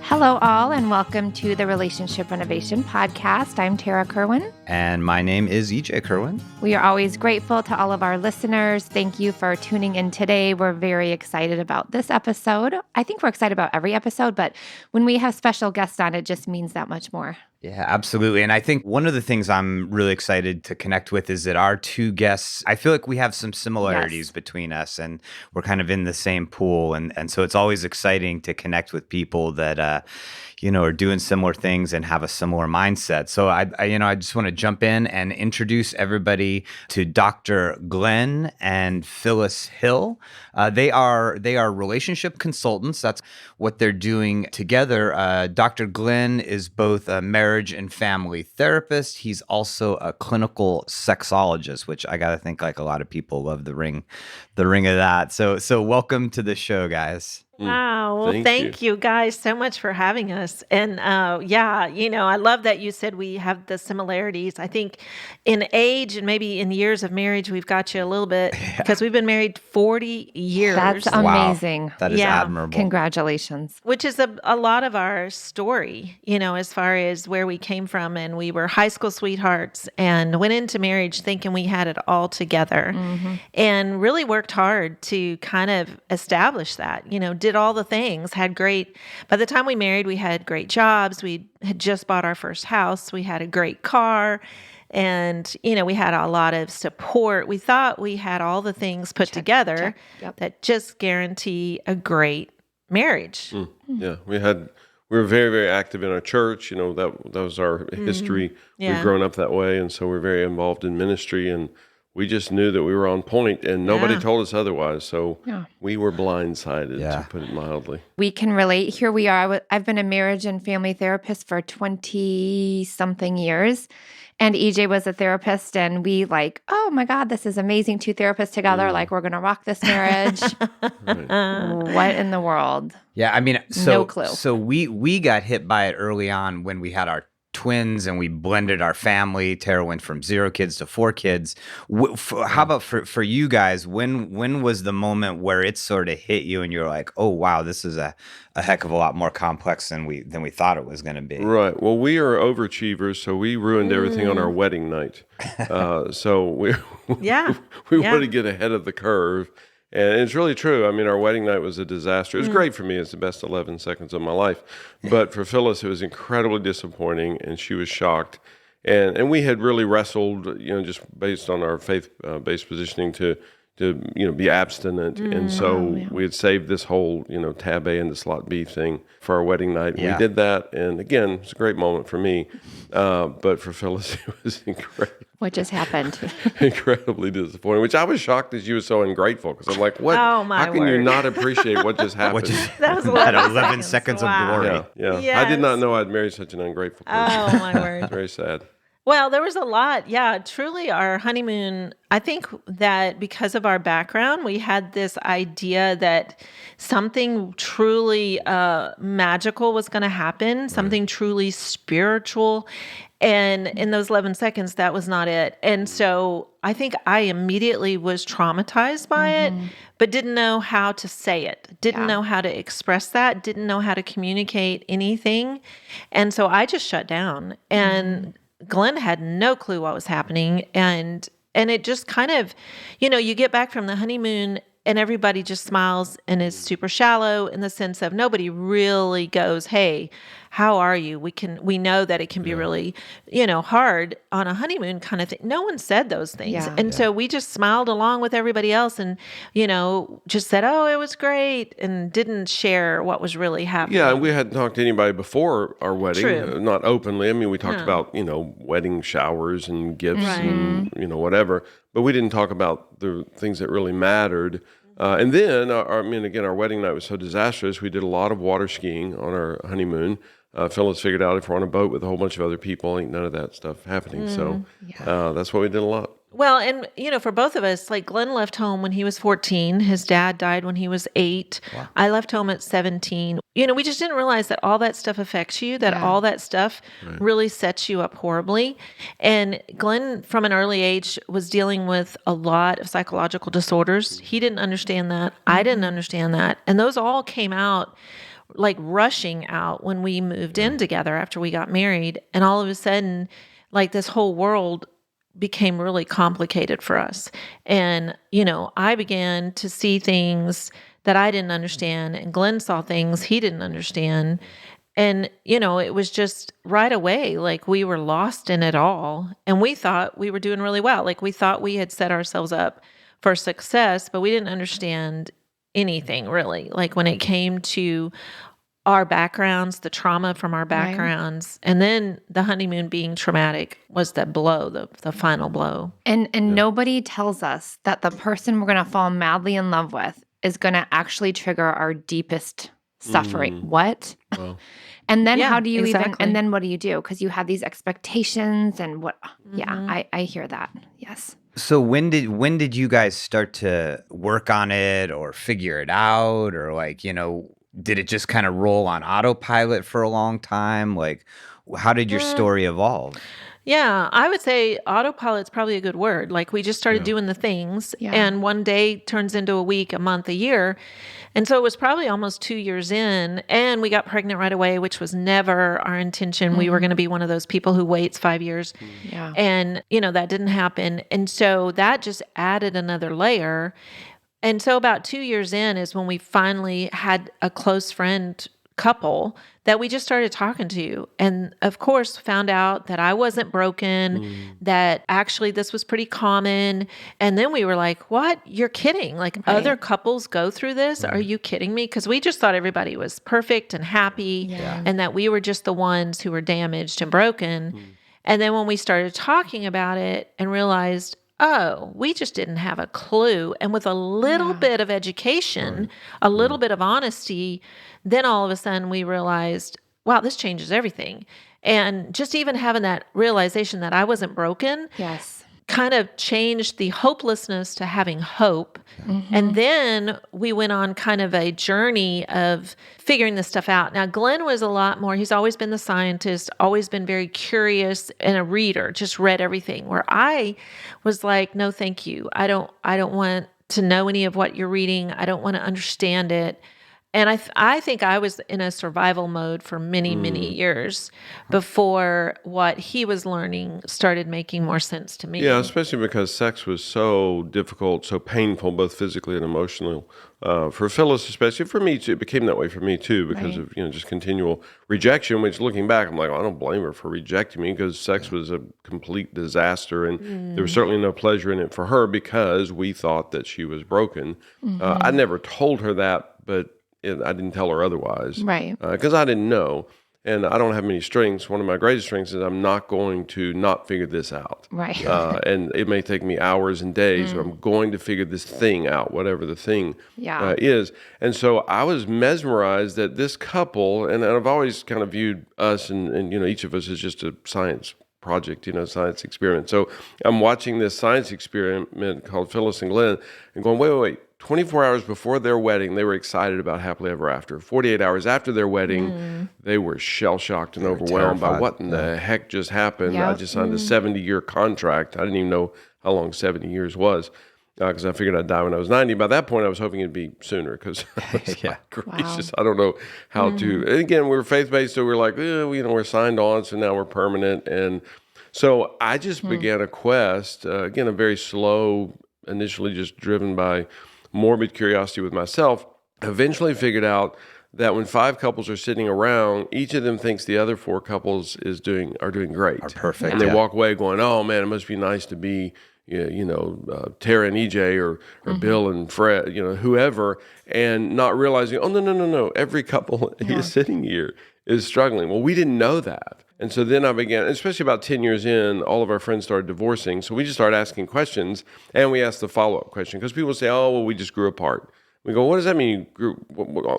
Hello, all, and welcome to the Relationship Renovation podcast. I'm Tara Kerwin. And my name is EJ Kerwin. We are always grateful to all of our listeners. Thank you for tuning in today. We're very excited about this episode. I think we're excited about every episode, but when we have special guests on, it just means that much more. Yeah, absolutely. And I think one of the things I'm really excited to connect with is that our two guests, I feel like we have some similarities between us, and we're kind of in the same pool. And so it's always exciting to connect with people that, are doing similar things and have a similar mindset. So I just want to jump in and introduce everybody to Dr. Glenn and Phyllis Hill. They are relationship consultants. That's what they're doing together. Dr. Glenn is both a marriage and family therapist. He's also a clinical sexologist, which I got to think like a lot of people love the ring of that. So welcome to the show, guys. Wow. Well, thank you guys so much for having us. And I love that you said we have the similarities. I think in age and maybe in years of marriage, we've got you a little bit because we've been married 40 years. That's amazing. Wow. That is admirable. Congratulations. Which is a lot of our story, as far as where we came from. And we were high school sweethearts and went into marriage thinking we had it all together and really worked hard to kind of establish that, did all the things, by the time we married, we had great jobs. We had just bought our first house. We had a great car and, we had a lot of support. We thought we had all the things put together that just guarantee a great marriage. Yeah, we were very, very active in our church. That was our history. Yeah. We've grown up that way. And so we're very involved in ministry, and we just knew that we were on point, and nobody told us otherwise. So we were blindsided, to put it mildly. We can relate. Here we are. I've been a marriage and family therapist for 20-something years, and EJ was a therapist, and we oh my God, this is amazing. Two therapists together, we're going to rock this marriage. What in the world? Yeah, I mean, no clue. So we got hit by it early on when we had our twins and we blended our family. Tara went from 0 kids to 4 kids. How about for you guys? When was the moment where it sort of hit you and you're like, oh wow, this is a heck of a lot more complex than we thought it was going to be? Right. Well, we are overachievers, so we ruined everything on our wedding night. So we want to get ahead of the curve. And it's really true. I mean, our wedding night was a disaster. It was great for me. It's the best 11 seconds of my life. But for Phyllis, it was incredibly disappointing, and she was shocked. And we had really wrestled, just based on our faith-based positioning to be abstinent. And so we had saved this whole, tab A and the slot B thing for our wedding night. And we did that. And again, it was a great moment for me. But for Phyllis, it was incredible. What just happened? Incredibly disappointing, which I was shocked that she was so ungrateful, because I'm like, what? Oh, my How can you not appreciate what just happened? That was 11 seconds of Wow. glory. Yeah. Yes. I did not know I'd married such an ungrateful person. Oh, my word. It's very sad. Well, there was a lot. Yeah, truly our honeymoon, I think that because of our background, we had this idea that something truly magical was going to happen, something truly spiritual. And in those 11 seconds, that was not it. And so I think I immediately was traumatized by it, but didn't know how to say it, didn't know how to express that, didn't know how to communicate anything. And so I just shut down. And Glenn had no clue what was happening. And it just kind of, you get back from the honeymoon and everybody just smiles and is super shallow in the sense of nobody really goes, hey, how are you? We know that it can be really, hard on a honeymoon kind of thing. No one said those things. Yeah. And so we just smiled along with everybody else and, just said, oh, it was great, and didn't share what was really happening. Yeah, we hadn't talked to anybody before our wedding, True. Not openly. I mean, we talked about, wedding showers and gifts and, whatever, but we didn't talk about the things that really mattered. And then, our wedding night was so disastrous. We did a lot of water skiing on our honeymoon. Phyllis figured out if we're on a boat with a whole bunch of other people, ain't none of that stuff happening. So that's what we did a lot. Well, and, for both of us, Glenn left home when he was 14. His dad died when he was 8. Wow. I left home at 17. We just didn't realize that all that stuff affects you, that all that stuff really sets you up horribly. And Glenn, from an early age, was dealing with a lot of psychological disorders. He didn't understand that. I didn't understand that. And those all came out like rushing out when we moved in together after we got married. And all of a sudden, like this whole world became really complicated for us. And, I began to see things that I didn't understand, and Glenn saw things he didn't understand. And, it was just right away, like we were lost in it all. And we thought we were doing really well. Like we thought we had set ourselves up for success, but we didn't understand anything really. Like when it came to our backgrounds, the trauma from our backgrounds, and then the honeymoon being traumatic was the blow, the final blow. And nobody tells us that the person we're going to fall madly in love with is going to actually trigger our deepest suffering. What? Wow. And then how do you exactly. and then what do you do? Because you have these expectations and what, I hear that. Yes. So when did you guys start to work on it or figure it out, or like, did it just kind of roll on autopilot for a long time? Like, how did your story evolve? Yeah, I would say autopilot's probably a good word. Like we just started doing the things, and one day turns into a week, a month, a year. And so it was probably almost 2 years in, and we got pregnant right away, which was never our intention. We were going to be one of those people who waits 5 years. Yeah. And, that didn't happen. And so that just added another layer. And so about 2 years in is when we finally had a close friend couple that we just started talking to. And of course, found out that I wasn't broken, that actually this was pretty common. And then we were like, what? You're kidding. Like other couples go through this? Are you kidding me? Because we just thought everybody was perfect and happy and that we were just the ones who were damaged and broken. And then when we started talking about it and realized, oh, we just didn't have a clue. And with a little bit of education, a little bit of honesty, then all of a sudden we realized, wow, this changes everything. And just even having that realization that I wasn't broken kind of changed the hopelessness to having hope. And then we went on kind of a journey of figuring this stuff out. Now, Glenn was a lot more, he's always been the scientist, always been very curious and a reader, just read everything, where I was like, no, thank you. I don't want to know any of what you're reading. I don't want to understand it. And I think I was in a survival mode for many, many years before what he was learning started making more sense to me. Yeah, especially because sex was so difficult, so painful, both physically and emotionally. For Phyllis, especially for me too, it became that way for me too because of just continual rejection. Which, looking back, I'm like, I don't blame her for rejecting me because sex was a complete disaster, and there was certainly no pleasure in it for her because we thought that she was broken. I never told her that, but I didn't tell her otherwise, Right. Because I didn't know, and I don't have many strengths. One of my greatest strengths is I'm not going to not figure this out, Right. And it may take me hours and days, but I'm going to figure this thing out, whatever the thing is. And so I was mesmerized that this couple, and I've always kind of viewed us and each of us as just a science project, science experiment. So I'm watching this science experiment called Phyllis and Glenn, and going, wait. 24 hours before their wedding, they were excited about happily ever after. 48 hours after their wedding, they were shell-shocked and overwhelmed by what in the heck just happened. Yep. I just signed a 70-year contract. I didn't even know how long 70 years was because I figured I'd die when I was 90. By that point, I was hoping it'd be sooner because I was like, gracious, I don't know how to. And again, we were faith-based, so we were like, we're signed on, so now we're permanent. And so I just began a quest, again, a very slow, initially just driven by morbid curiosity with myself, eventually figured out that when 5 couples are sitting around, each of them thinks the other 4 couples are doing great. Are perfect. And they walk away going, oh man, it must be nice to be, Tara and EJ or Bill and Fred, whoever, and not realizing, oh, no. Every couple is sitting here is struggling. Well, we didn't know that. And so then I began, especially about 10 years in, all of our friends started divorcing. So we just started asking questions, and we asked the follow-up question. Because people say, oh, well, we just grew apart. We go, what does that mean? You grew,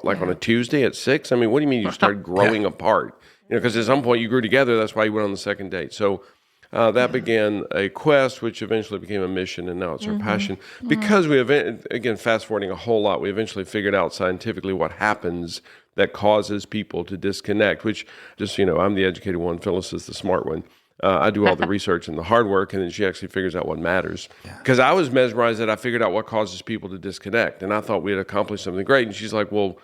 like on a Tuesday at 6? I mean, what do you mean you started growing apart? Because at some point you grew together. That's why you went on the second date. So that began a quest, which eventually became a mission, and now it's our passion. Because we, again, fast-forwarding a whole lot, we eventually figured out scientifically what happens that causes people to disconnect, which just, I'm the educated one, Phyllis is the smart one. I do all the research and the hard work, and then she actually figures out what matters. Because I was mesmerized that I figured out what causes people to disconnect, and I thought we had accomplished something great. And she's like, well,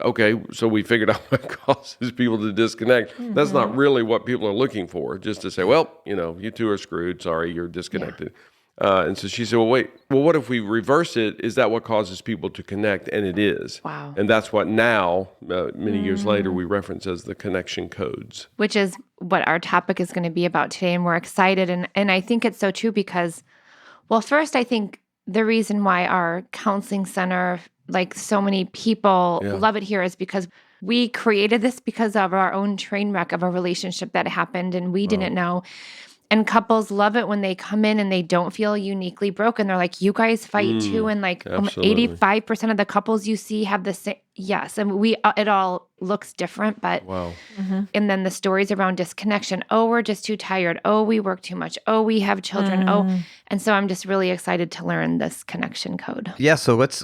okay, so we figured out what causes people to disconnect. That's not really what people are looking for, just to say, well, you two are screwed. Sorry, you're disconnected. And so she said, well, what if we reverse it? Is that what causes people to connect? And it is. Wow. And that's what now, many years later, we reference as the connection codes. Which is what our topic is going to be about today. And we're excited. And I think it's so true because, well, first, I think the reason why our counseling center, like so many people love it here, is because we created this because of our own train wreck of a relationship that happened and we didn't know. And couples love it when they come in and they don't feel uniquely broken. They're like, you guys fight too. And like 85% of the couples you see have the same. Yes. And it all looks different, but, and then the stories around disconnection. Oh, we're just too tired. Oh, we work too much. Oh, we have children. Oh, and so I'm just really excited to learn this connection code. Yeah. So let's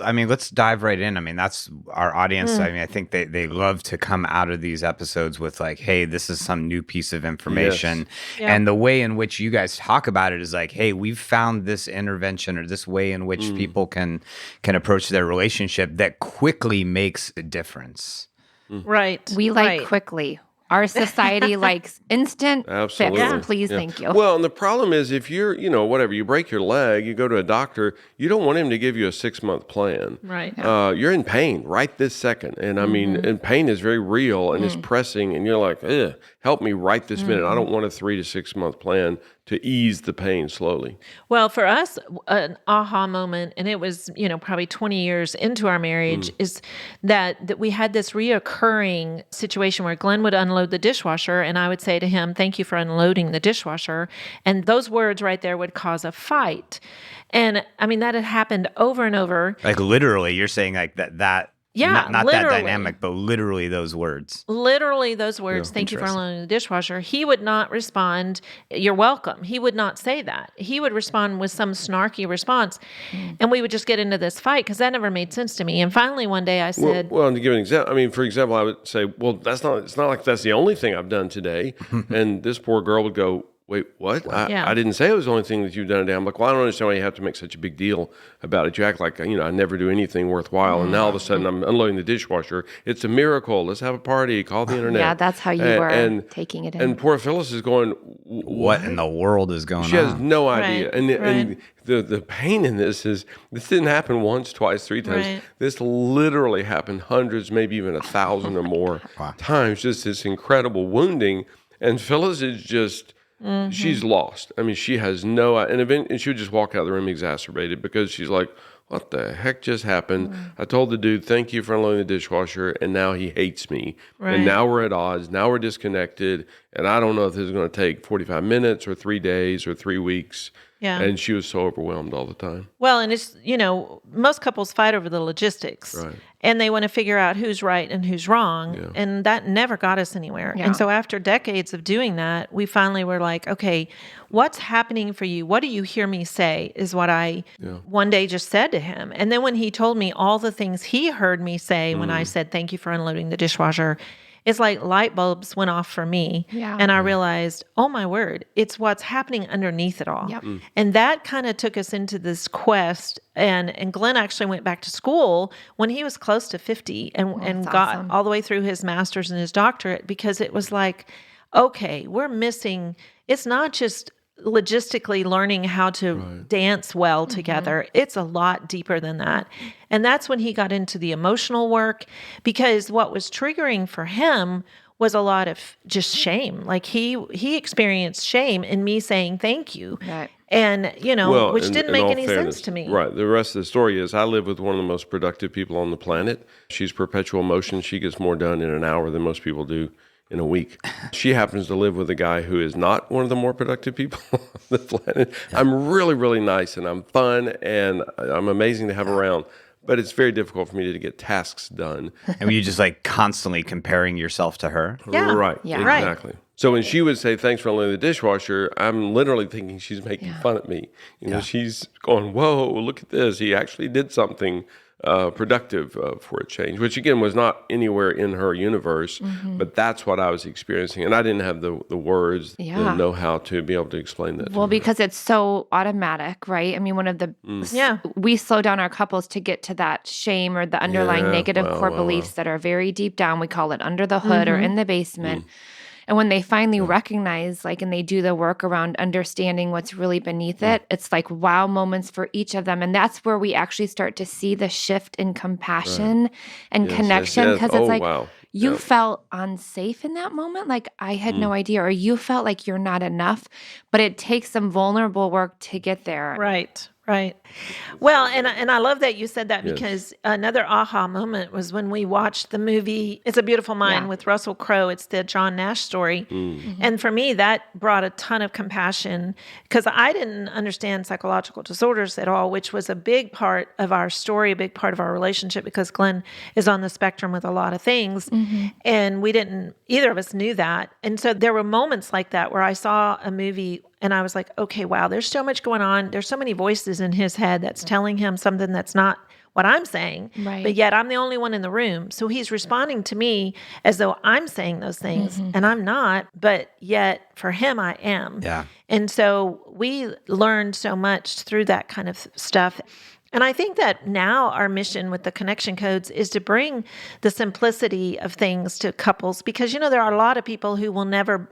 dive right in. I mean, that's our audience. I mean, I think they love to come out of these episodes with like, hey, this is some new piece of information. Yes. And the way in which you guys talk about it is like, hey, we've found this intervention or this way in which people can approach their relationship that quickly makes a difference. Right. We like quickly. Our society likes instant fix. Please, thank you. Well, and the problem is if you're, whatever, you break your leg, you go to a doctor, you don't want him to give you a 6-month plan. Right. You're in pain right this second. And I mean, and pain is very real and it's pressing. And you're like, help me right this minute. I don't want a 3 to 6 month plan to ease the pain slowly. Well, for us, an aha moment, and it was, probably 20 years into our marriage, is that we had this reoccurring situation where Glenn would unload the dishwasher, and I would say to him, thank you for unloading the dishwasher. And those words right there would cause a fight. And I mean, that had happened over and over. Like literally, you're saying like that. Yeah, not that dynamic, but literally those words. Literally those words, thank you for unloading the dishwasher. He would not respond, you're welcome. He would not say that. He would respond with some snarky response. And we would just get into this fight because that never made sense to me. And finally one day I said... Well, to give an example, for example, I would say, well, it's not like that's the only thing I've done today. And this poor girl would go, wait, what? I didn't say it was the only thing that you've done today. I'm like, well, I don't understand why you have to make such a big deal about it. You act like, I never do anything worthwhile. And now all of a sudden I'm unloading the dishwasher. It's a miracle. Let's have a party. Call the internet. Yeah, that's how you were taking it in. And poor Phyllis is going, what in the world is going on? She has no idea. Right. And the pain in this is, this didn't happen once, twice, 3 times. Right. This literally happened hundreds, maybe even 1,000 or more times. Just this incredible wounding. And Phyllis is just... she's lost. She has no, and she would just walk out of the room exacerbated because she's like, what the heck just happened? I told the dude, thank you for unloading the dishwasher, and now he hates me. Right. And now we're at odds. Now we're disconnected, and I don't know if this is going to take 45 minutes or 3 days or 3 weeks. Yeah. And she was so overwhelmed all the time. Well, and it's, most couples fight over the logistics. Right. And they want to figure out who's right and who's wrong. Yeah. And that never got us anywhere. Yeah. And so after decades of doing that, we finally were like, okay, what's happening for you? What do you hear me say is what I one day just said to him. And then when he told me all the things he heard me say when I said, thank you for unloading the dishwasher, it's like light bulbs went off for me. Yeah. And I realized, oh my word, it's what's happening underneath it all. Yep. And that kind of took us into this quest. And Glenn actually went back to school when he was close to 50 and got awesome. all the way through his master's and his doctorate, because it was like, okay, we're missing, it's not just logistically learning how to dance well together. It's a lot deeper than that. And that's when he got into the emotional work, because what was triggering for him was a lot of just shame. Like he experienced shame in me saying thank you. Right. And, which didn't make any sense to me. Right. The rest of the story is I live with one of the most productive people on the planet. She's perpetual motion. She gets more done in an hour than most people do in a week. She happens to live with a guy who is not one of the more productive people on the planet. I'm really, really nice and I'm fun and I'm amazing to have around. But it's very difficult for me to get tasks done. And were you just like constantly comparing yourself to her? Yeah. Right. Yeah. Exactly. Right. So when she would say, thanks for unloading the dishwasher, I'm literally thinking she's making fun at me. She's going, whoa, look at this. He actually did something. productive for a change, which again was not anywhere in her universe, but that's what I was experiencing. And I didn't have the words, the know-how to be able to explain that. Well, because it's so automatic, right? I mean, one of the, we slow down our couples to get to that shame or the underlying negative core beliefs that are very deep down. We call it under the hood or in the basement. And when they finally recognize, like, and they do the work around understanding what's really beneath it, it's like wow moments for each of them. And that's where we actually start to see the shift in compassion and connection. Because it's like, you felt unsafe in that moment. Like, I had no idea. Or you felt like you're not enough. But it takes some vulnerable work to get there. Right. Right. Well, and I love that you said that because another aha moment was when we watched the movie It's a Beautiful Mind with Russell Crowe. It's the John Nash story. And for me, that brought a ton of compassion because I didn't understand psychological disorders at all, which was a big part of our story, a big part of our relationship because Glenn is on the spectrum with a lot of things. And either of us knew that. And so there were moments like that where I saw a movie and I was like, okay, wow, there's so much going on. There's so many voices in his head that's telling him something that's not what I'm saying, but yet I'm the only one in the room. So he's responding to me as though I'm saying those things and I'm not, but yet for him, I am. Yeah. And so we learned so much through that kind of stuff. And I think that now our mission with the connection codes is to bring the simplicity of things to couples because, there are a lot of people who will never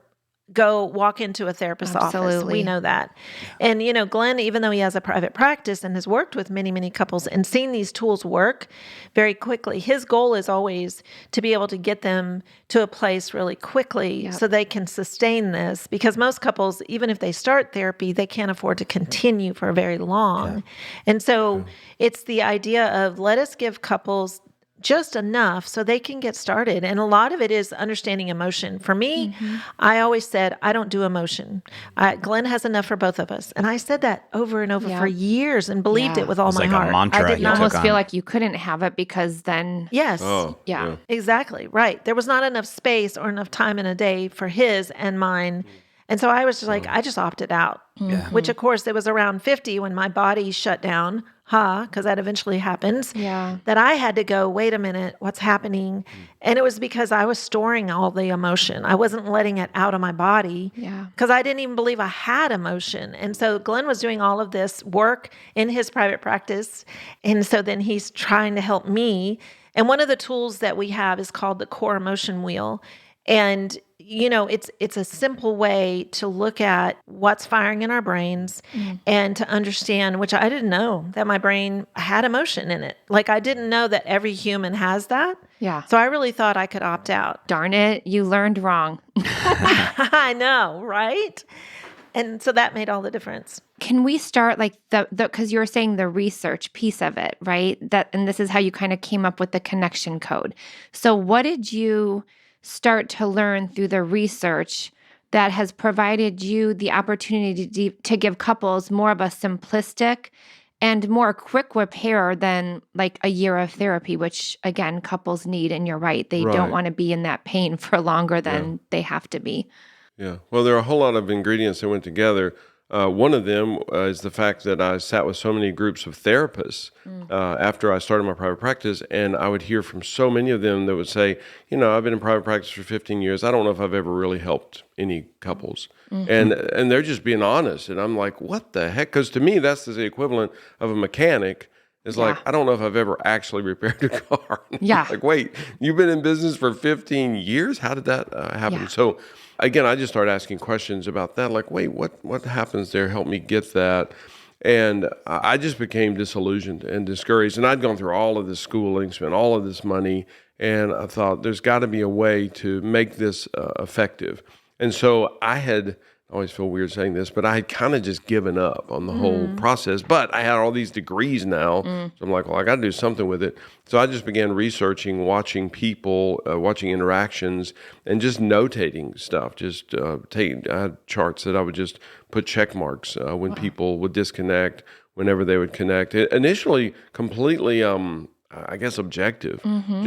go walk into a therapist's office. We know that. And, Glenn, even though he has a private practice and has worked with many, many couples and seen these tools work very quickly, his goal is always to be able to get them to a place really quickly so they can sustain this because most couples, even if they start therapy, they can't afford to continue for very long. And so it's the idea of let us give couples just enough so they can get started. And a lot of it is understanding emotion. For me, I always said, I don't do emotion. Glenn has enough for both of us. And I said that over and over for years and believed it with all my heart. A mantra I did almost feel like you couldn't have it because then... Yes. Exactly. Right. There was not enough space or enough time in a day for his and mine. And so I was just like, I just opted out, which of course it was around 50 when my body shut down, because that eventually happens, that I had to go, wait a minute, what's happening? And it was because I was storing all the emotion. I wasn't letting it out of my body because I didn't even believe I had emotion. And so Glenn was doing all of this work in his private practice. And so then he's trying to help me. And one of the tools that we have is called the core emotion wheel. And it's a simple way to look at what's firing in our brains and to understand, which I didn't know that my brain had emotion in it. Like I didn't know that every human has that. Yeah. So I really thought I could opt out. Darn it, you learned wrong. I know, right? And so that made all the difference. Can we start like because you were saying the research piece of it, right? And this is how you kind of came up with the connection code. So what did you start to learn through the research that has provided you the opportunity to give couples more of a simplistic and more quick repair than like a year of therapy, which again, couples need. And you're right. They don't want to be in that pain for longer than they have to be. Yeah. Well, there are a whole lot of ingredients that went together. One of them is the fact that I sat with so many groups of therapists after I started my private practice, and I would hear from so many of them that would say, I've been in private practice for 15 years. I don't know if I've ever really helped any couples. And they're just being honest. And I'm like, what the heck? Because to me, that's the equivalent of a mechanic. It's like, I don't know if I've ever actually repaired a car. Like, wait, you've been in business for 15 years? How did that happen? Yeah. So again, I just started asking questions about that. Like, wait, what happens there? Help me get that. And I just became disillusioned and discouraged. And I'd gone through all of this schooling, spent all of this money. And I thought there's got to be a way to make this effective. And so I always feel weird saying this, but I had kind of just given up on the whole process. But I had all these degrees now. So I'm like, well, I got to do something with it. So I just began researching, watching people, watching interactions, and just notating stuff. Just I had charts that I would just put check marks when people would disconnect, whenever they would connect. Initially, completely, I guess, objective,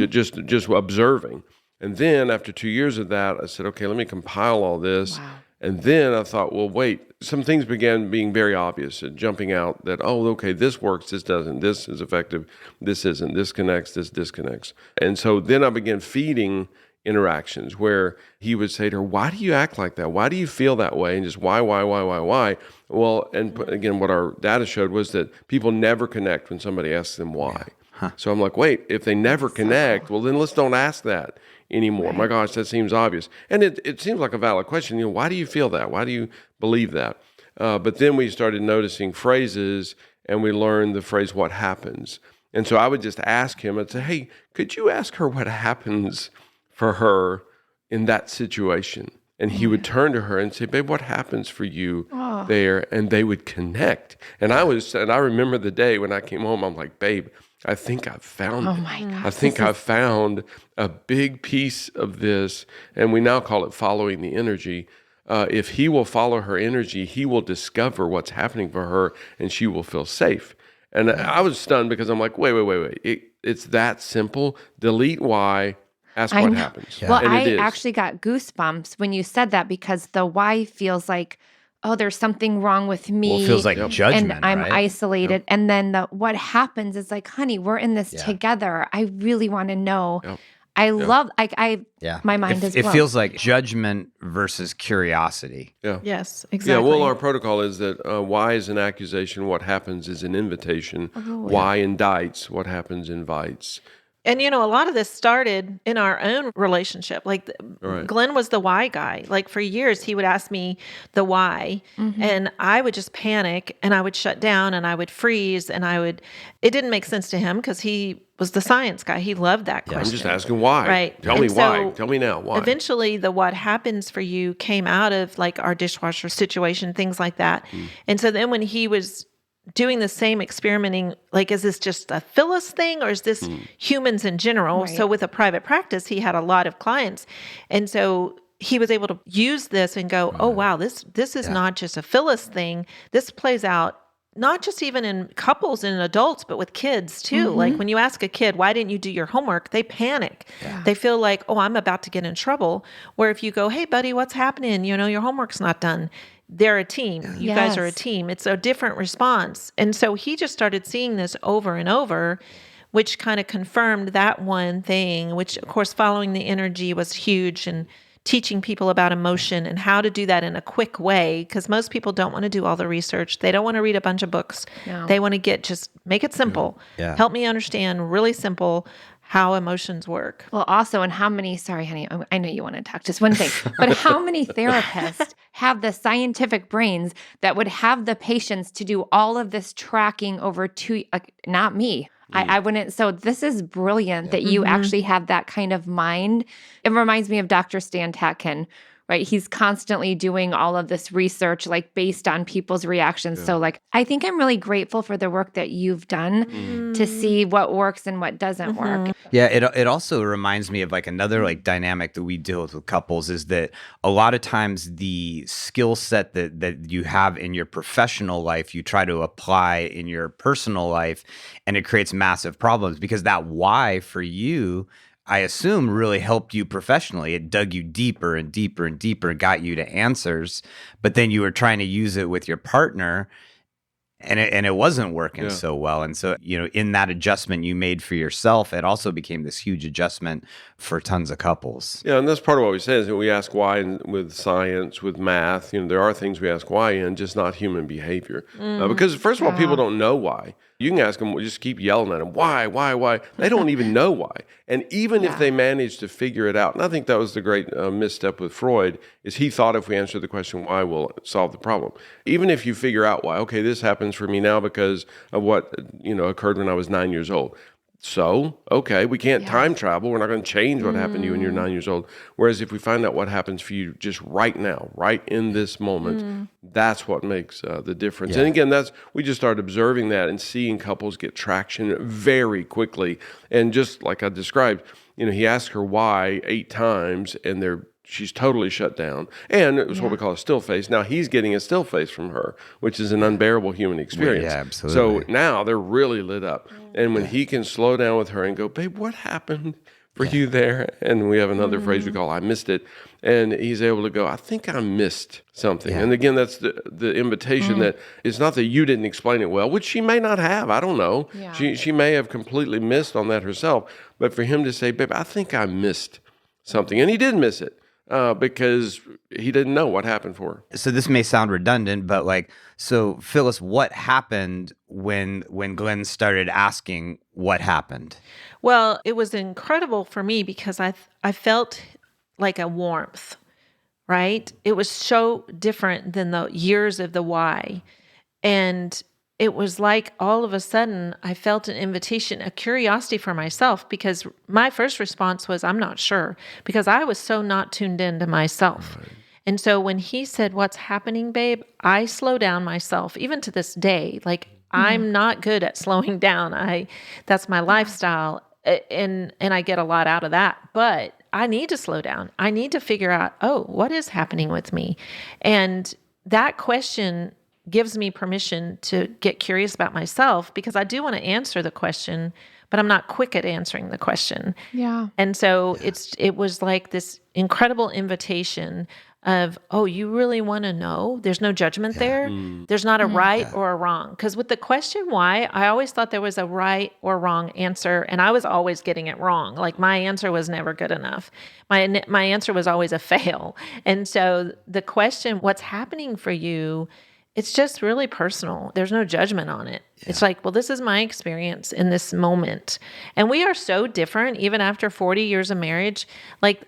just observing. And then after 2 years of that, I said, okay, let me compile all this. Wow. And then I thought, well, wait, some things began being very obvious and jumping out that, oh, okay, this works, this doesn't, this is effective, this isn't, this connects, this disconnects. And so then I began feeding interactions where he would say to her, why do you act like that? Why do you feel that way? And just why? Well, and again, what our data showed was that people never connect when somebody asks them why. So I'm like, wait, if they never connect, well, then let's don't ask that anymore. Right. My gosh, that seems obvious. And it seems like a valid question. Why do you feel that? Why do you believe that? But then we started noticing phrases, and we learned the phrase, what happens? And so I would just ask him, I'd say, hey, could you ask her what happens for her in that situation? And he would turn to her and say, babe, what happens for you there? And they would connect. And I remember the day when I came home, I'm like, babe, I think I've found it. Oh my gosh. I think I've found a big piece of this, and we now call it following the energy. If he will follow her energy, he will discover what's happening for her, and she will feel safe. And I was stunned because I'm like, wait. It's that simple. Delete why, ask what happens. Yeah. Well, I actually got goosebumps when you said that, because the why feels like, oh, there's something wrong with me. Well, it feels like judgment, and I'm right? isolated. Yep. And then what happens is like, honey, we're in this together. I really want to know. Yep. I love, my mind is blown. It feels like judgment versus curiosity. Yeah. Yes, exactly. Yeah, well, our protocol is that why is an accusation, what happens is an invitation. Why indicts, what happens invites. And, a lot of this started in our own relationship. Like, Glenn was the why guy. Like, for years, he would ask me the why, and I would just panic, and I would shut down, and I would freeze, and it didn't make sense to him because he was the science guy. He loved that question. I'm just asking why. Right. Tell me why. Tell me now why. Eventually, the what happens for you came out of, like, our dishwasher situation, things like that. And so then when he was doing the same experimenting, like, is this just a Phyllis thing, or is this humans in general? Right. So with a private practice, he had a lot of clients. And so he was able to use this and go, oh, wow, this is not just a Phyllis thing. This plays out not just even in couples and adults, but with kids too. Like, when you ask a kid, why didn't you do your homework? They panic. Yeah. They feel like, oh, I'm about to get in trouble. Where if you go, hey, buddy, what's happening? Your homework's not done. They're a team. You guys are a team. It's a different response. And so he just started seeing this over and over, which kind of confirmed that one thing, which, of course, following the energy was huge, and teaching people about emotion and how to do that in a quick way, because most people don't want to do all the research. They don't want to read a bunch of books. No. They want to just make it simple. Yeah. Help me understand really simple how emotions work. Well, also, and sorry, honey, I know you want to talk just one thing, but how many therapists have the scientific brains that would have the patience to do all of this tracking over not me. I wouldn't. So this is brilliant that you actually have that kind of mind. It reminds me of Dr. Stan Tatkin, right? He's constantly doing all of this research, like, based on people's reactions. Yeah. So, like, I think I'm really grateful for the work that you've done to see what works and what doesn't work. Yeah, it also reminds me of, like, another, like, dynamic that we deal with couples is that a lot of times the skill set that you have in your professional life, you try to apply in your personal life, and it creates massive problems because that why for you, I assume, really helped you professionally. It dug you deeper and deeper and deeper, got you to answers, but then you were trying to use it with your partner, and it wasn't working so well. And so, in that adjustment you made for yourself, it also became this huge adjustment for tons of couples. Yeah, and that's part of what we say is that we ask why with science, with math. There are things we ask why in, just not human behavior. Because first of all, people don't know why. You can ask them, just keep yelling at them, why? They don't even know why. And even if they manage to figure it out, and I think that was the great misstep with Freud, is he thought if we answer the question why, we'll solve the problem. Even if you figure out why, okay, this happens for me now because of what occurred when I was 9 years old. So, okay, we can't time travel. We're not going to change what happened to you when you're 9 years old. Whereas if we find out what happens for you just right now, right in this moment, that's what makes the difference. Yeah. And again, we just started observing that and seeing couples get traction very quickly. And just like I described, he asked her why 8 times, and she's totally shut down. And it was what we call a still face. Now he's getting a still face from her, which is an unbearable human experience. Yeah, absolutely. So now they're really lit up. And when he can slow down with her and go, babe, what happened for you there? And we have another phrase we call, I missed it. And he's able to go, I think I missed something. Yeah. And again, that's the invitation that it's not that you didn't explain it well, which she may not have. I don't know. Yeah. She may have completely missed on that herself. But for him to say, babe, I think I missed something. And he did miss it because he didn't know what happened for her. So this may sound redundant, but so Phyllis, what happened when Glenn started asking what happened? Well, it was incredible for me because I felt like a warmth, right? It was so different than the years of the why. And it was like all of a sudden I felt an invitation, a curiosity for myself, because my first response was, I'm not sure, because I was so not tuned into myself. Right. And so when he said, what's happening, babe, I slow down myself, even to this day. I'm not good at slowing down. That's my lifestyle. And I get a lot out of that, but I need to slow down. I need to figure out, what is happening with me? And that question gives me permission to get curious about myself, because I do want to answer the question, but I'm not quick at answering the question. Yeah. And so it was like this incredible invitation of, you really want to know? There's no judgment there. There's not a right or a wrong. Because with the question why, I always thought there was a right or wrong answer, and I was always getting it wrong. Like my answer was never good enough. My answer was always a fail. And so the question, what's happening for you, it's just really personal. There's no judgment on it. Yeah. It's like, well, this is my experience in this moment. And we are so different, even after 40 years of marriage. Like,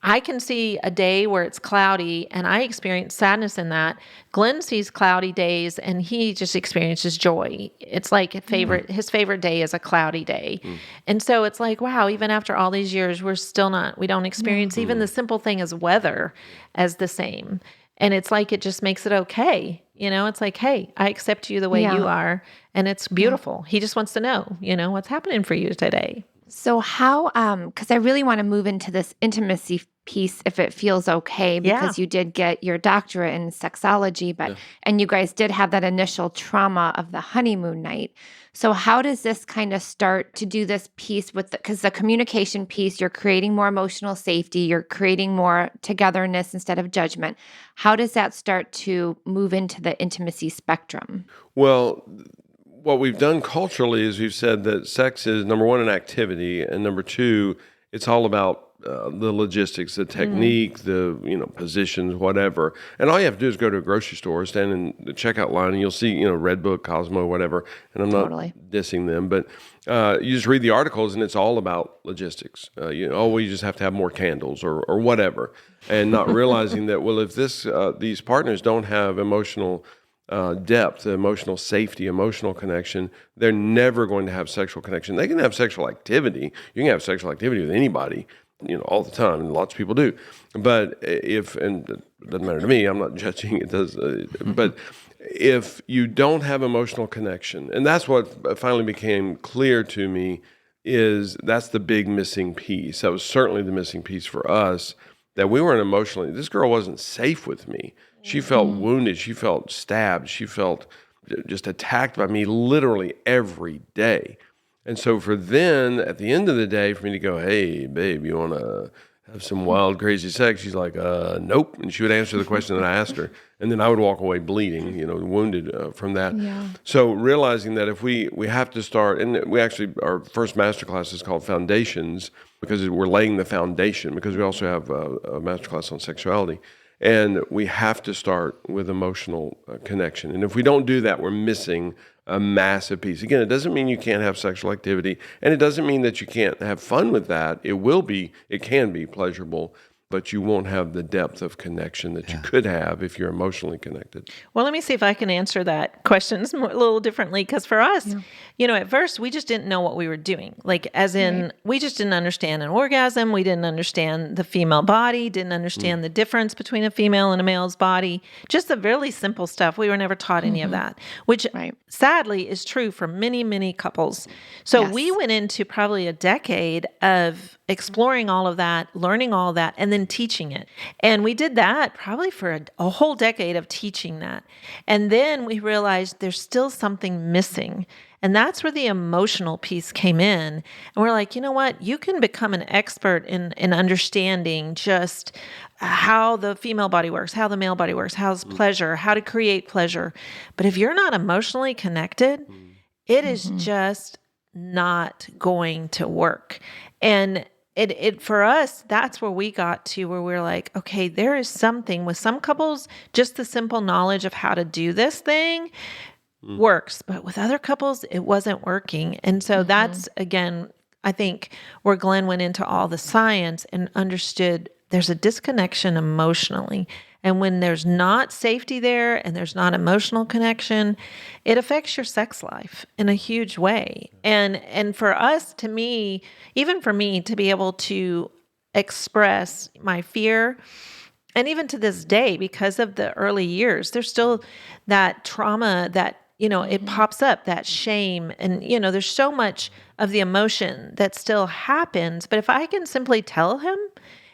I can see a day where it's cloudy and I experience sadness in that. Glenn sees cloudy days and he just experiences joy. It's like his favorite day is a cloudy day. And so it's like, wow, even after all these years, we don't experience even the simple thing as weather as the same. And it's like, it just makes it okay. It's like, hey, I accept you the way you are. And it's beautiful. He just wants to know, what's happening for you today. So how, because I really want to move into this intimacy piece if it feels okay, because you did get your doctorate in sexology, and you guys did have that initial trauma of the honeymoon night. So how does this kind of start to do this piece because the communication piece, you're creating more emotional safety, you're creating more togetherness instead of judgment. How does that start to move into the intimacy spectrum? Well, what we've done culturally is we've said that sex is, number one, an activity, and number two, it's all about the logistics, the technique, the positions, whatever. And all you have to do is go to a grocery store, stand in the checkout line, and you'll see Red Book, Cosmo, whatever. And I'm not dissing them, but you just read the articles, and it's all about logistics. We just have to have more candles or whatever, and not realizing that if these partners don't have emotional depth, emotional safety, emotional connection, they're never going to have sexual connection. They can have sexual activity. You can have sexual activity with anybody, all the time, and lots of people do. But and it doesn't matter to me, I'm not judging, it does, but if you don't have emotional connection, and that's what finally became clear to me, is that's the big missing piece. That was certainly the missing piece for us, that we weren't emotionally, this girl wasn't safe with me. She felt wounded. She felt stabbed. She felt just attacked by me literally every day. And so at the end of the day, for me to go, hey, babe, you want to have some wild, crazy sex? She's like, nope. And she would answer the question that I asked her. And then I would walk away bleeding, wounded from that. Yeah. So realizing that if we have to start, and we actually, our first masterclass is called Foundations, because we're laying the foundation, because we also have a masterclass on sexuality. And we have to start with emotional connection. And if we don't do that, we're missing a massive piece. Again, it doesn't mean you can't have sexual activity, and it doesn't mean that you can't have fun with that. It can be pleasurable, but you won't have the depth of connection that you could have if you're emotionally connected. Well, let me see if I can answer that question a little differently. Because for us, at first, we just didn't know what we were doing. Like, as in, we just didn't understand an orgasm. We didn't understand the female body, didn't understand the difference between a female and a male's body. Just the really simple stuff. We were never taught any of that, which sadly is true for many, many couples. So we went into probably a decade of exploring all of that, learning all that, and then teaching it. And we did that probably for a whole decade of teaching that. And then we realized there's still something missing. And that's where the emotional piece came in. And we're like, you know what? You can become an expert in understanding just how the female body works, how the male body works, how's pleasure, how to create pleasure. But if you're not emotionally connected, it is just not going to work. And it for us, that's where we got to where we're like, okay, there is something with some couples, just the simple knowledge of how to do this thing works. But with other couples, it wasn't working. And so that's, again, I think where Glenn went into all the science and understood there's a disconnection emotionally. And when there's not safety there and there's not emotional connection, it affects your sex life in a huge way. And for us, to me, even for me to be able to express my fear, and even to this day, because of the early years, there's still that trauma that, it pops up, that shame. And, there's so much of the emotion that still happens. But if I can simply tell him,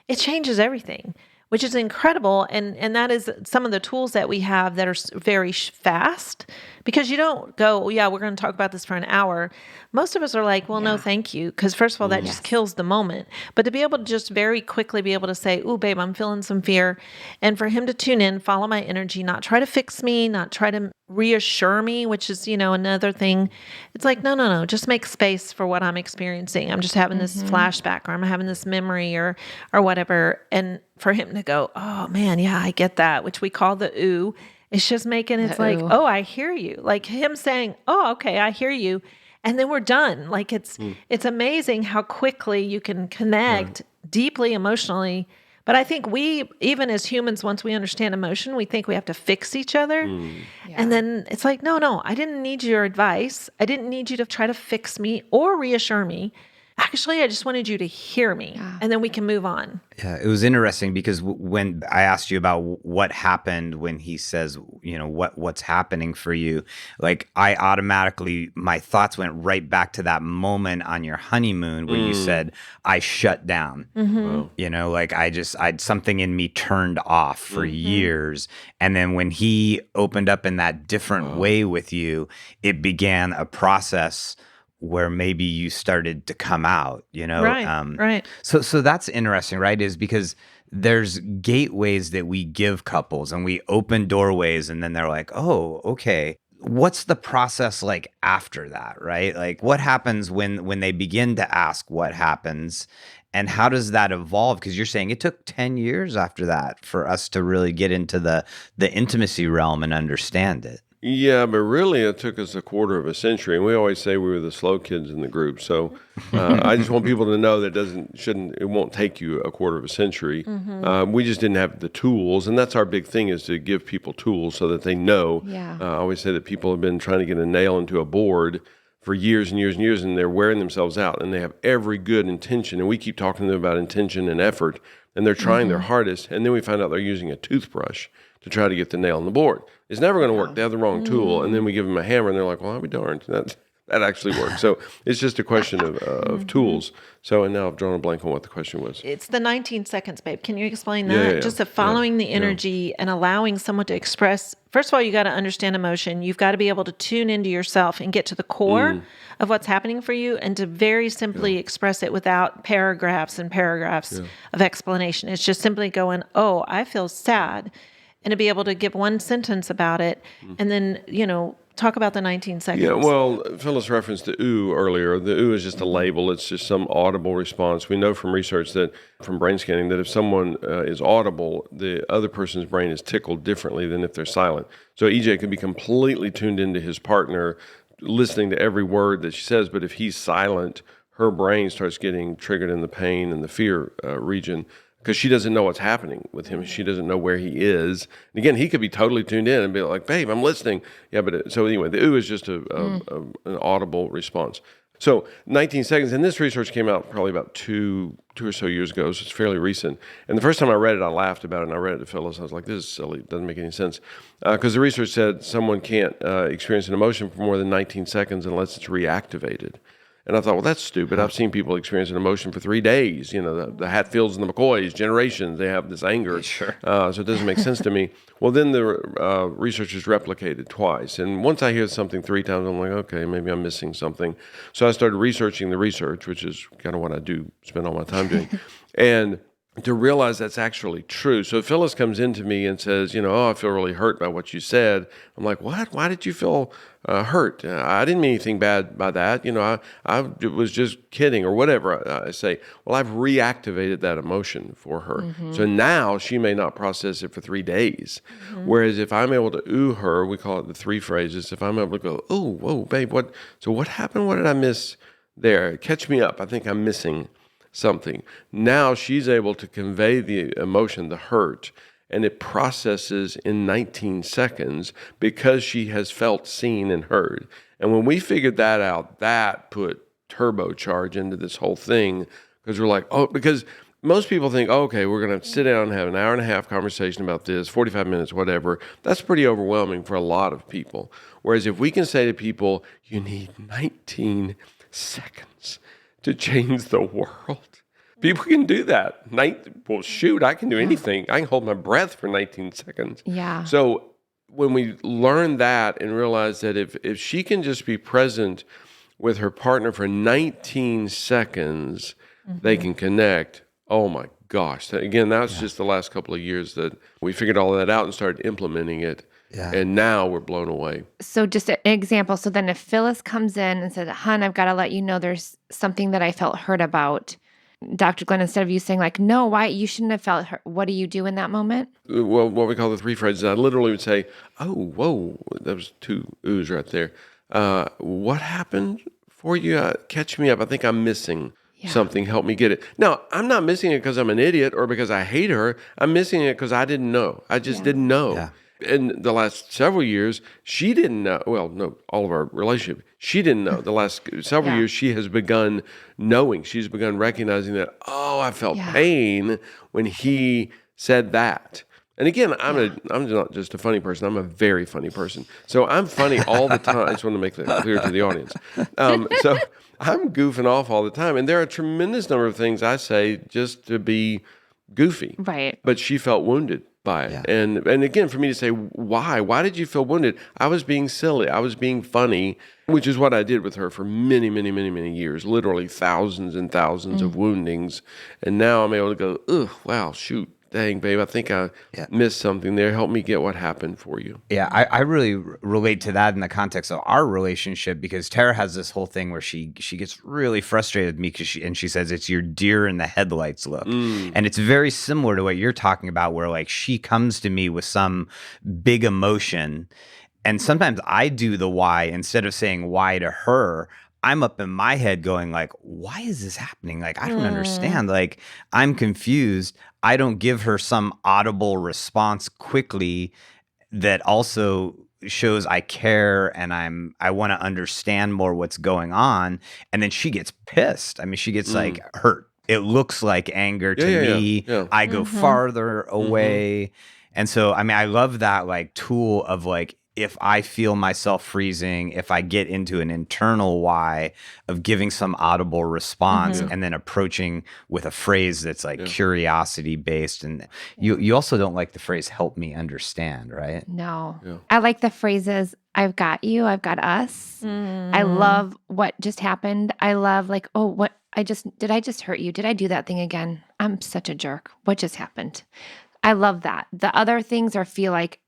it changes everything, which is incredible. And that is some of the tools that we have that are very fast, because you don't go, oh, yeah, we're going to talk about this for an hour. Most of us are like, well, no, thank you. Because first of all, that just kills the moment. But to be able to just very quickly be able to say, ooh, babe, I'm feeling some fear. And for him to tune in, follow my energy, not try to fix me, not try to reassure me, which is, another thing. It's like, no, just make space for what I'm experiencing. I'm just having this flashback, or I'm having this memory or whatever. And for him to go, oh man, yeah, I get that, which we call the ooh. It's just making it's like, oh, I hear you. Like him saying, oh, okay, I hear you. And then we're done. Like it's amazing how quickly you can connect deeply emotionally. But I think we, even as humans, once we understand emotion, we think we have to fix each other. And then it's like, no, I didn't need your advice. I didn't need you to try to fix me or reassure me. Actually, I just wanted you to hear me, and then we can move on. Yeah, it was interesting because when I asked you about what happened when he says, what's happening for you, like I automatically, my thoughts went right back to that moment on your honeymoon where you said, I shut down. Like I'd something in me turned off for years. And then when he opened up in that different way with you, it began a process where maybe you started to come out, Right. So that's interesting, right? Is because there's gateways that we give couples and we open doorways and then they're like, oh, okay. What's the process like after that, right? Like what happens when they begin to ask what happens and how does that evolve? Because you're saying it took 10 years after that for us to really get into the intimacy realm and understand it. Yeah, but really it took us a quarter of a century, and we always say we were the slow kids in the group. So I just want people to know that it won't take you a quarter of a century. We just didn't have the tools, and that's our big thing, is to give people tools so that they know. I always say that people have been trying to get a nail into a board for years and years and years, and they're wearing themselves out, and they have every good intention, and we keep talking to them about intention and effort, and they're trying their hardest, and then we find out they're using a toothbrush to try to get the nail on the board. It's never going to work. They have the wrong tool, and then we give them a hammer, and they're like, well, I'll be darned. That actually works. So it's just a question of tools. So, and now I've drawn a blank on what the question was. It's the 19 seconds, babe. Can you explain that? Yeah. Just following the energy and allowing someone to express. First of all, you got to understand emotion. You've got to be able to tune into yourself and get to the core of what's happening for you, and to very simply express it without paragraphs and paragraphs of explanation. It's just simply going, oh, I feel sad. And to be able to give one sentence about it, and then, talk about the 19 seconds. Yeah, well, Phyllis referenced the ooh earlier. The ooh is just a label. It's just some audible response. We know from research that, from brain scanning, that if someone is audible, the other person's brain is tickled differently than if they're silent. So EJ could be completely tuned into his partner, listening to every word that she says, but if he's silent, her brain starts getting triggered in the pain and the fear region, because she doesn't know what's happening with him. She doesn't know where he is. And again, he could be totally tuned in and be like, babe, I'm listening. Yeah, but so anyway, the ooh is just an audible response. So 19 seconds, and this research came out probably about two or so years ago, so it's fairly recent. And the first time I read it, I laughed about it, and I read it to Phyllis. I was like, this is silly. It doesn't make any sense. Because the research said someone can't experience an emotion for more than 19 seconds unless it's reactivated. And I thought, well, that's stupid. I've seen people experience an emotion for 3 days. The Hatfields and the McCoys, generations, they have this anger. Sure. So it doesn't make sense to me. Well, then the researchers replicated twice. And once I hear something 3 times, I'm like, okay, maybe I'm missing something. So I started researching the research, which is kind of what I do, spend all my time doing. And to realize that's actually true. So Phyllis comes into me and says, I feel really hurt by what you said. I'm like, what? Why did you feel hurt? I didn't mean anything bad by that. I was just kidding or whatever. I say, well, I've reactivated that emotion for her. Mm-hmm. So now she may not process it for 3 days. Mm-hmm. Whereas if I'm able to ooh her, we call it the 3 phrases. If I'm able to go, oh, whoa, babe, what happened? What did I miss there? Catch me up. I think I'm missing something. Now she's able to convey the emotion, the hurt, and it processes in 19 seconds because she has felt, seen, and heard. And when we figured that out, that put turbocharge into this whole thing because we're like, because most people think, okay, we're going to sit down and have an hour and a half conversation about this, 45 minutes, whatever. That's pretty overwhelming for a lot of people. Whereas if we can say to people, you need 19 seconds to change the world. People can do that. Well, shoot, I can do anything. I can hold my breath for 19 seconds. Yeah. So when we learn that and realize that if she can just be present with her partner for 19 seconds, they can connect. Oh my gosh. That's just the last couple of years that we figured all of that out and started implementing it. Yeah. And now we're blown away. So just an example. So then if Phyllis comes in and says, hon, I've got to let you know there's something that I felt hurt about. Dr. Glenn, instead of you saying like, no, why you shouldn't have felt hurt, what do you do in that moment? Well, what we call the 3 phrases, I literally would say, oh, whoa, that was 2 oohs right there. What happened for you? Catch me up. I think I'm missing something. Help me get it. Now, I'm not missing it because I'm an idiot or because I hate her. I'm missing it because I didn't know. I just didn't know. Yeah. In the last several years, she didn't know. Well, no, all of our relationship, she didn't know. The last several years, she has begun knowing. She's begun recognizing that, I felt pain when he said that. And again, I'm not just a funny person. I'm a very funny person. So I'm funny all the time. I just want to make that clear to the audience. So I'm goofing off all the time. And there are a tremendous number of things I say just to be goofy. Right. But she felt wounded by it. Yeah. And again, for me to say, why did you feel wounded? I was being silly. I was being funny, which is what I did with her for many, many, many, many years, literally thousands and thousands of woundings. And now I'm able to go, wow, shoot. Dang, babe, I think I missed something there. Help me get what happened for you. Yeah, I really relate to that in the context of our relationship because Tara has this whole thing where she gets really frustrated with me because she says it's your deer in the headlights look. And it's very similar to what you're talking about where like she comes to me with some big emotion and sometimes I do the why instead of saying why to her. I'm up in my head going like, why is this happening? Like, I don't understand. Like, I'm confused. I don't give her some audible response quickly that also shows I care and I want to understand more what's going on. And then she gets pissed. I mean, she gets like hurt. It looks like anger to me. Yeah. I go farther away. And so, I mean, I love that like tool of like, if I feel myself freezing, if I get into an internal why of giving some audible response and then approaching with a phrase that's like curiosity based. And you also don't like the phrase, help me understand, right? No. Yeah. I like the phrases, I've got you, I've got us. I love what just happened. I love like, did I just hurt you? Did I do that thing again? I'm such a jerk. What just happened? I love that. The other things feel like,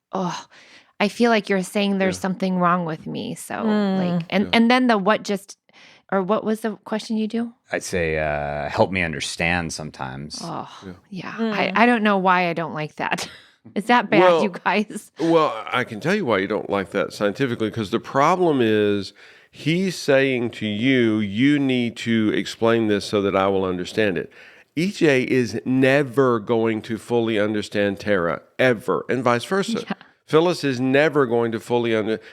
I feel like you're saying there's something wrong with me. So like, and then what was the question you do? I'd say, help me understand sometimes. Oh, yeah. I don't know why I don't like that. Is that bad, you guys? Well, I can tell you why you don't like that scientifically, because the problem is he's saying to you, you need to explain this so that I will understand it. EJ is never going to fully understand Tara, ever, and vice versa. Yeah. Phyllis is never going to fully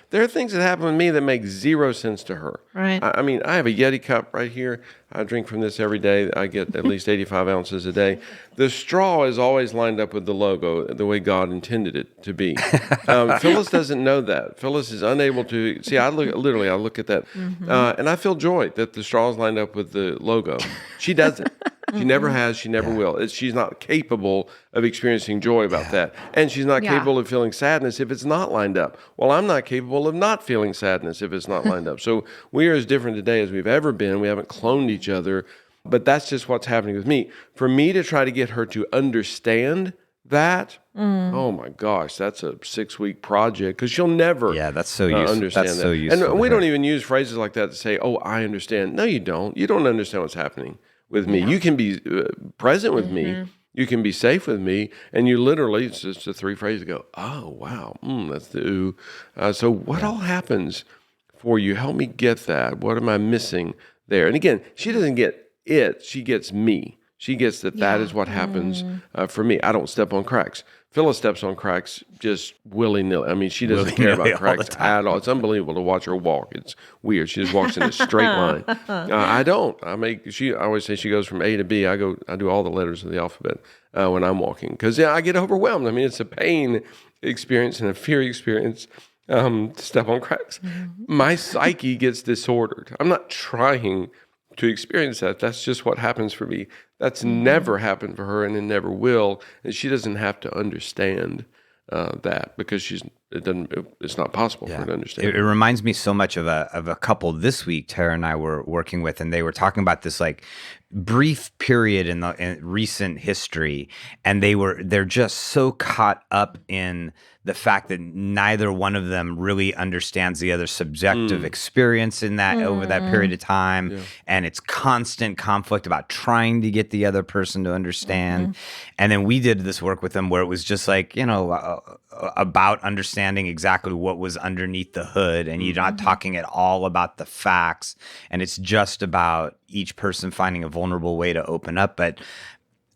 There are things that happen with me that make zero sense to her. Right. I mean, I have a Yeti cup right here. I drink from this every day. I get at least 85 ounces a day. The straw is always lined up with the logo the way God intended it to be. Phyllis doesn't know that. Phyllis is unable to see. I look at that, and I feel joy that the straw is lined up with the logo. She doesn't. She never has. She never will. She's not capable of experiencing joy about that. And she's not capable of feeling sadness if it's not lined up. Well, I'm not capable of not feeling sadness if it's not lined up. So we are as different today as we've ever been. We haven't cloned each other. But that's just what's happening with me. For me to try to get her to understand that, oh my gosh, that's a 6-week project because she'll never that's so useful. Understand that's that. So useful. And we don't even use phrases like that to say, oh, I understand. No, you don't. You don't understand what's happening with me. You can be present with me. You can be safe with me. And you literally, it's just a 3 phrases go, oh, wow, that's the ooh. So what all happens for you? Help me get that. What am I missing there? And again, she doesn't get it. She gets me. She gets that is what happens for me. I don't step on cracks. Phyllis steps on cracks just willy-nilly. I mean, she doesn't care about cracks at all. It's unbelievable to watch her walk. It's weird. She just walks in a straight line. I don't. I always say she goes from A to B. I do all the letters of the alphabet when I'm walking because I get overwhelmed. I mean, it's a pain experience and a fear experience to step on cracks. My psyche gets disordered. I'm not trying to experience that. That's just what happens for me. That's never happened for her, and it never will. And she doesn't have to understand that because it's not possible for her to understand. It reminds me so much of a couple this week Tara and I were working with, and they were talking about this like brief period in recent history, and they're just so caught up in the fact that neither one of them really understands the other's subjective experience in that over that period of time. And it's constant conflict about trying to get the other person to understand. And then we did this work with them where it was just like, about understanding exactly what was underneath the hood. And you're not talking at all about the facts. And it's just about each person finding a vulnerable way to open up. But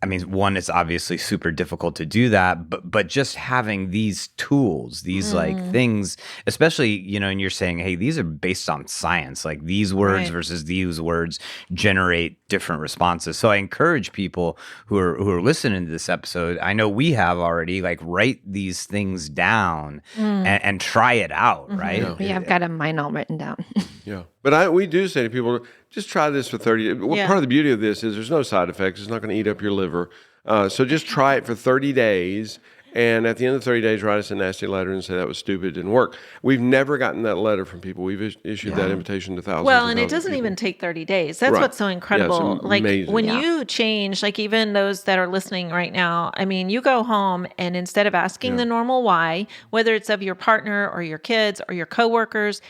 I mean, one, it's obviously super difficult to do that, but just having these tools, these like things, especially, and you're saying, hey, these are based on science, like these words versus these words generate different responses. So I encourage people who are listening to this episode, I know we have already, like write these things down and try it out, right? Yeah, I've got mine all written down. But we do say to people, just try this for 30 days. Well, part of the beauty of this is there's no side effects. It's not going to eat up your liver. So just try it for 30 days. And at the end of 30 days, write us a nasty letter and say that was stupid, didn't work. We've never gotten that letter from people. We've issued that invitation to thousands. Well, and it doesn't even take 30 days. That's what's so incredible. Like when you change, like even those that are listening right now, I mean, you go home and instead of asking the normal why, whether it's of your partner or your kids or your coworkers,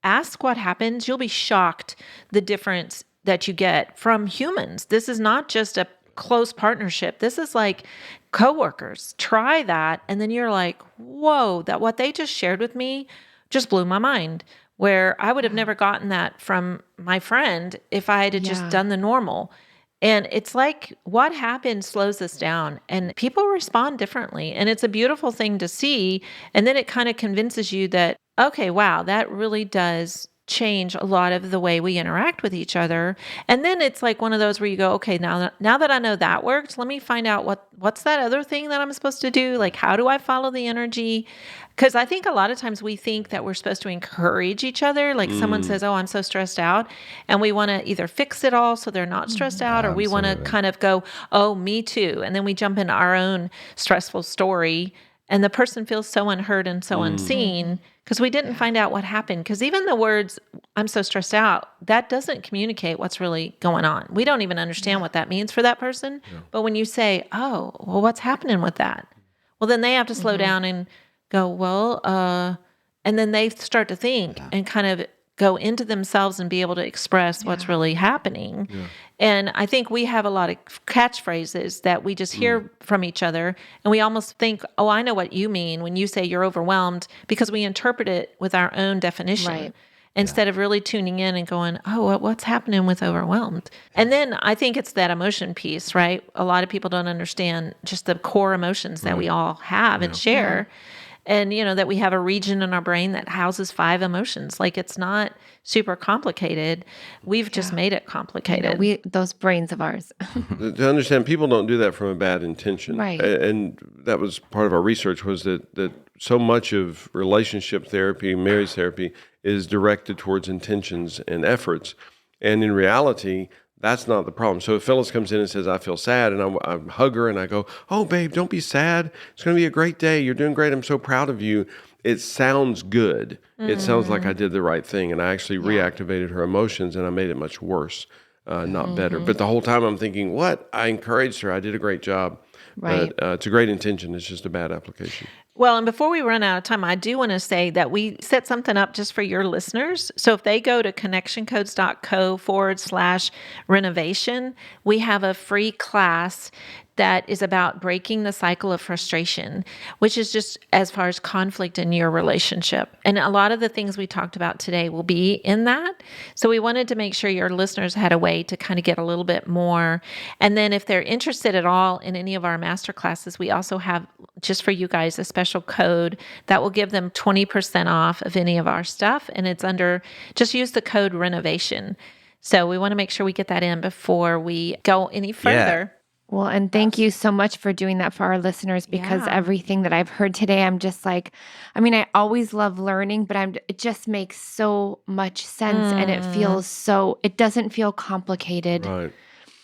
ask what happens. You'll be shocked the difference that you get from humans. This is not just a close partnership. This is like coworkers. Try that. And then you're like, whoa, that what they just shared with me just blew my mind. Where I would have never gotten that from my friend if I had just done the normal. And it's like what happened slows us down and people respond differently. And it's a beautiful thing to see. And then it kind of convinces you that, okay, wow, that really does change a lot of the way we interact with each other. And then it's like one of those where you go, okay, now that I know that worked, let me find out what's that other thing that I'm supposed to do? Like, how do I follow the energy? Because I think a lot of times we think that we're supposed to encourage each other. Like someone says, oh, I'm so stressed out. And we want to either fix it all so they're not stressed out, or we want to kind of go, oh, me too. And then we jump into our own stressful story. And the person feels so unheard and so unseen because we didn't find out what happened. Because even the words, I'm so stressed out, that doesn't communicate what's really going on. We don't even understand what that means for that person. But when you say, oh, well, what's happening with that? Well, then they have to slow down and go, well, and then they start to think and kind of go into themselves and be able to express what's really happening. And I think we have a lot of catchphrases that we just hear from each other, and we almost think, oh, I know what you mean when you say you're overwhelmed, because we interpret it with our own definition. Instead of really tuning in and going, oh, what's happening with overwhelmed? And then I think it's that emotion piece, right? A lot of people don't understand just the core emotions that we all have and share. And, that we have a region in our brain that houses 5 emotions. Like, it's not super complicated. We've just made it complicated. Those brains of ours. To understand, people don't do that from a bad intention. Right. And that was part of our research, was that so much of relationship therapy, marriage therapy, is directed towards intentions and efforts. And in reality, that's not the problem. So if Phyllis comes in and says, I feel sad, and I hug her and I go, oh, babe, don't be sad. It's going to be a great day. You're doing great. I'm so proud of you. It sounds good. It sounds like I did the right thing. And I actually reactivated her emotions, and I made it much worse, not better. But the whole time I'm thinking, what? I encouraged her. I did a great job. Right. But it's a great intention. It's just a bad application. Well, and before we run out of time, I do want to say that we set something up just for your listeners. So if they go to connectioncodes.co/renovation, we have a free class that is about breaking the cycle of frustration, which is just as far as conflict in your relationship. And a lot of the things we talked about today will be in that. So we wanted to make sure your listeners had a way to kind of get a little bit more. And then if they're interested at all in any of our master classes, we also have, just for you guys, a special code that will give them 20% off of any of our stuff. And it's just use the code renovation. So we want to make sure we get that in before we go any further. Well, and thank you so much for doing that for our listeners, because everything that I've heard today, I'm just like, I always love learning, but it just makes so much sense, and it doesn't feel complicated. Right.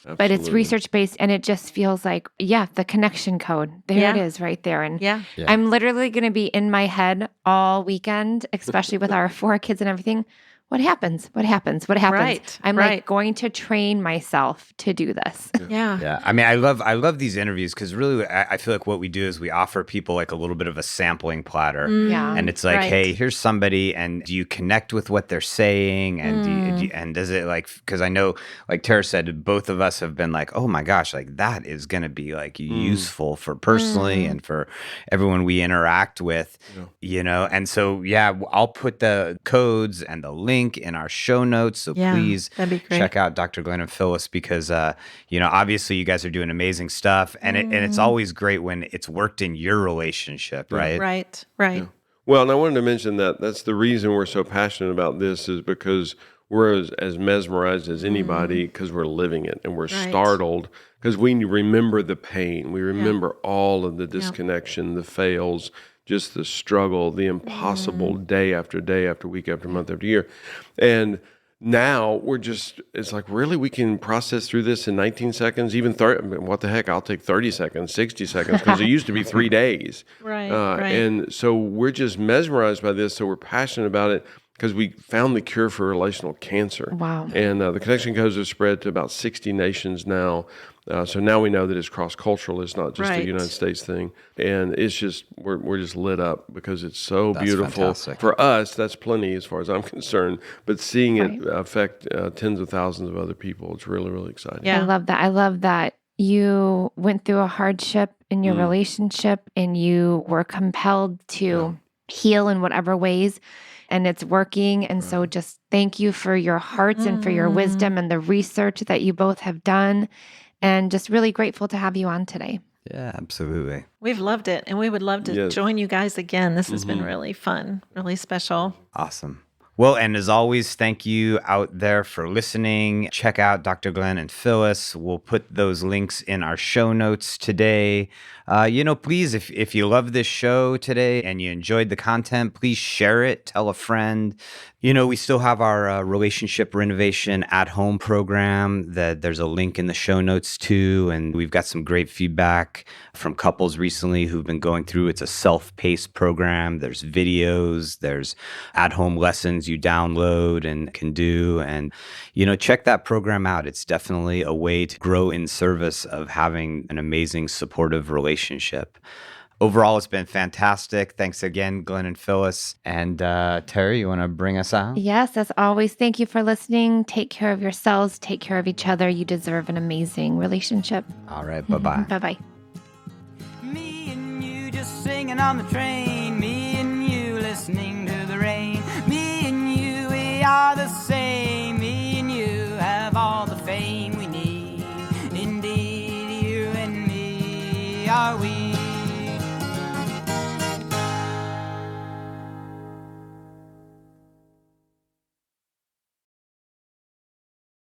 Absolutely. But it's research-based, and it just feels like, the connection code. There it is right there. And I'm literally going to be in my head all weekend, especially with our 4 kids and everything. What happens? What happens? What happens? Right, I'm like going to train myself to do this. Yeah. I love these interviews, because really I feel like what we do is we offer people like a little bit of a sampling platter. Yeah. And it's like, hey, here's somebody, and do you connect with what they're saying? And and does it, like, because I know, like Tara said, both of us have been like, oh my gosh, like that is going to be like useful for personally and for everyone we interact with, And so, I'll put the codes and the link in our show notes. So please check out Dr. Glenn and Phyllis, because, obviously you guys are doing amazing stuff, and it's always great when it's worked in your relationship, right? Right. Yeah. Well, and I wanted to mention that's the reason we're so passionate about this, is because we're as mesmerized as anybody, because we're living it, and we're startled because we remember the pain. We remember all of the disconnection, the fails, just the struggle, the impossible day after day, after week, after month, after year. And now it's like, really, we can process through this in 19 seconds, even 30. What the heck? I'll take 30 seconds, 60 seconds, because it used to be 3 days. Right. And so we're just mesmerized by this. So we're passionate about it, because we found the cure for relational cancer. Wow. And the connection codes have spread to about 60 nations now. So now we know that it's cross-cultural. It's not just a United States thing. And it's just, we're just lit up, because it's so beautiful. Fantastic. For us, that's plenty as far as I'm concerned. But seeing it affect tens of thousands of other people, it's really, really exciting. Yeah. I love that you went through a hardship in your relationship, and you were compelled to heal in whatever ways, and it's working. And so just thank you for your hearts and for your wisdom and the research that you both have done. And just really grateful to have you on today. Yeah, absolutely. We've loved it, and we would love to join you guys again. This has been really fun, really special. Awesome. Well, and as always, thank you out there for listening. Check out Dr. Glenn and Phyllis. We'll put those links in our show notes today. Please, if you love this show today and you enjoyed the content, please share it, tell a friend. We still have our Relationship Renovation at-home program that there's a link in the show notes too. And we've got some great feedback from couples recently who've been going through. It's a self-paced program. There's videos, there's at-home lessons you download and can do. And, check that program out. It's definitely a way to grow in service of having an amazing, supportive relationship. Overall, it's been fantastic. Thanks again, Glenn and Phyllis. And Terry, you want to bring us out? Yes, as always, thank you for listening. Take care of yourselves. Take care of each other. You deserve an amazing relationship. All right, bye-bye. Bye-bye. Me and you just singing on the train. Me and you listening to the rain. Me and you, we are the same.